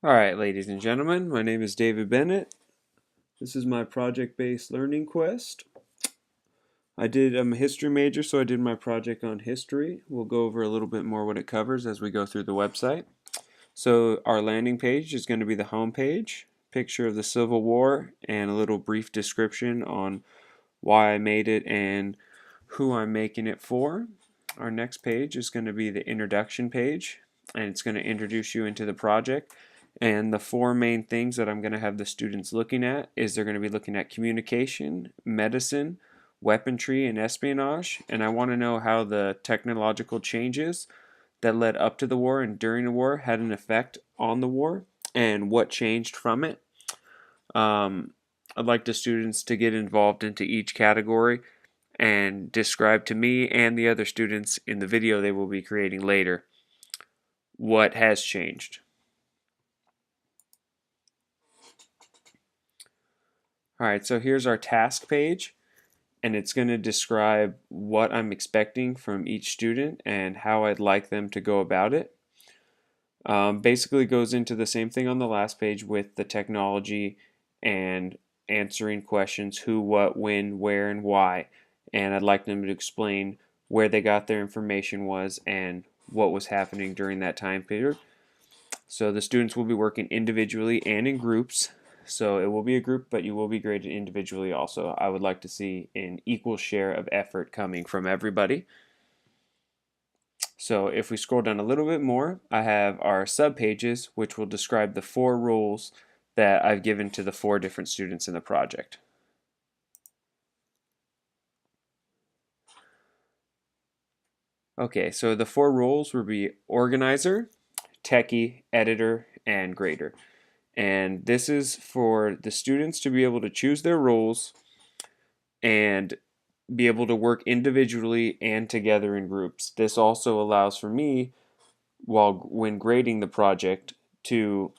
Alright, ladies and gentlemen, my name is David Bennett. This is my project-based learning quest. I'm a history major, so I did my project on history. We'll go over a little bit more what it covers as we go through the website. So our landing page is going to be the home page, picture of the Civil War, and a little brief description on why I made it and who I'm making it for. Our next page is going to be the introduction page, and it's going to introduce you into the project. And the four main things that I'm going to have the students looking at is they're going to be looking at communication, medicine, weaponry, and espionage. And I want to know how the technological changes that led up to the war and during the war had an effect on the war and what changed from it. I'd like the students to get involved into each category and describe to me and the other students in the video they will be creating later what has changed. Alright, so here's our task page, and it's going to describe what I'm expecting from each student and how I'd like them to go about it. Basically goes into the same thing on the last page with the technology and answering questions who, what, when, where, and why. And I'd like them to explain where they got their information was and what was happening during that time period. So the students will be working individually and in groups. So it will be a group, but you will be graded individually also. I would like to see an equal share of effort coming from everybody. So if we scroll down a little bit more, I have our subpages, which will describe the four rules that I've given to the four different students in the project. Okay, so the four rules will be organizer, techie, editor, and grader. And this is for the students to be able to choose their roles and be able to work individually and together in groups. This also allows for me, when grading the project, to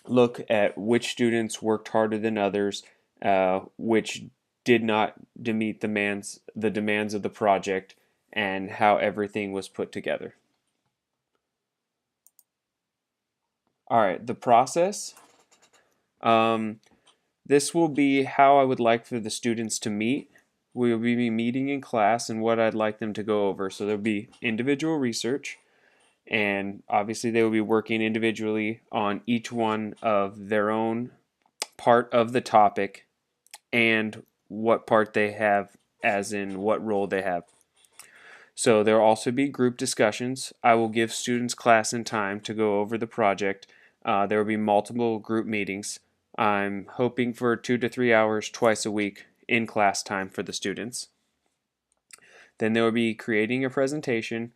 look at which students worked harder than others, which did not meet the demands of the project, and how everything was put together. All right, the process. This will be how I would like for the students to meet. We will be meeting in class and what I'd like them to go over. So there'll be individual research, and obviously they will be working individually on each one of their own part of the topic and what part they have, as in what role they have. So there will also be group discussions. I will give students class and time to go over the project. There will be multiple group meetings. I'm hoping for 2 to 3 hours twice a week in class time for the students. Then there will be creating a presentation,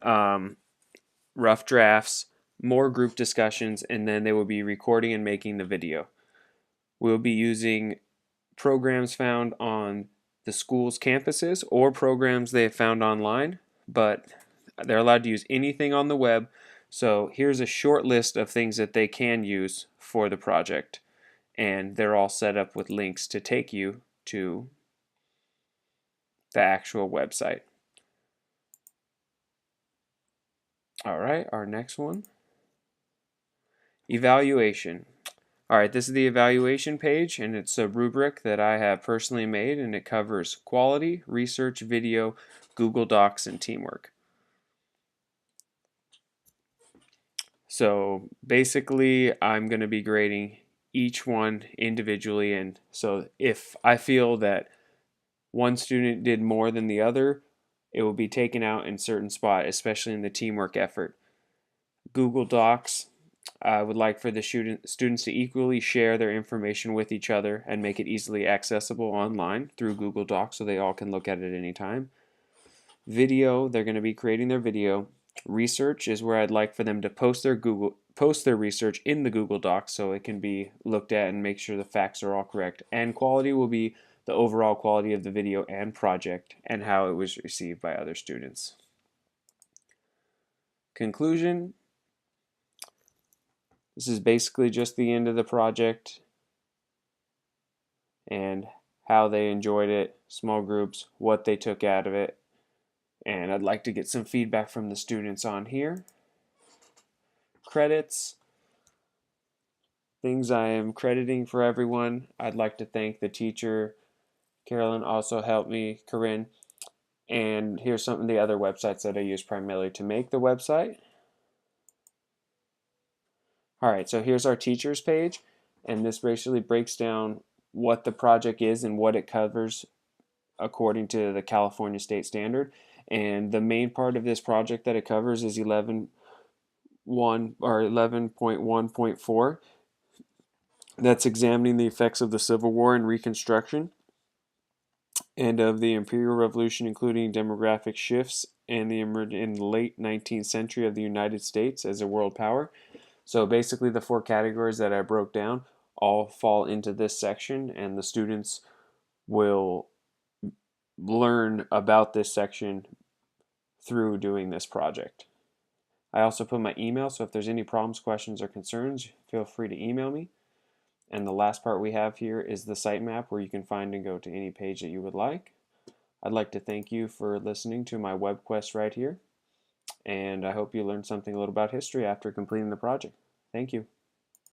rough drafts, more group discussions, and then they will be recording and making the video. We'll be using programs found on the school's campuses or programs they have found online, but they're allowed to use anything on the web. So here's a short list of things that they can use for the project, and they're all set up with links to take you to the actual website. All right, our next one, evaluation. All right, this is the evaluation page, and it's a rubric that I have personally made, and it covers quality, research, video, Google Docs, and teamwork. So basically, I'm going to be grading each one individually, and so if I feel that one student did more than the other, it will be taken out in certain spot, especially in the teamwork effort. Google Docs, I would like for the students to equally share their information with each other and make it easily accessible online through Google Docs so they all can look at it at any time. Video, they're going to be creating their video. Research is where I'd like for them to post their research in the Google Docs so it can be looked at and make sure the facts are all correct. And quality will be the overall quality of the video and project and how it was received by other students. Conclusion. This is basically just the end of the project and how they enjoyed it, small groups, what they took out of it. And I'd like to get some feedback from the students on here. Credits. things I am crediting for everyone. I'd like to thank the teacher. Carolyn also helped me, Corinne. And here's some of the other websites that I use primarily to make the website. Alright, so here's our teachers page, and this basically breaks down what the project is and what it covers according to the California state standard. And the main part of this project that it covers is 11.1.4. That's examining the effects of the Civil War and Reconstruction and of the Imperial Revolution, including demographic shifts and in the late 19th century of the United States as a world power. So basically the 4 categories that I broke down all fall into this section, and the students will learn about this section through doing this project. I also put my email, so if there's any problems, questions, or concerns, feel free to email me. And the last part we have here is the sitemap, where you can find and go to any page that you would like. I'd like to thank you for listening to my web quest right here, and I hope you learned something a little about history after completing the project. Thank you.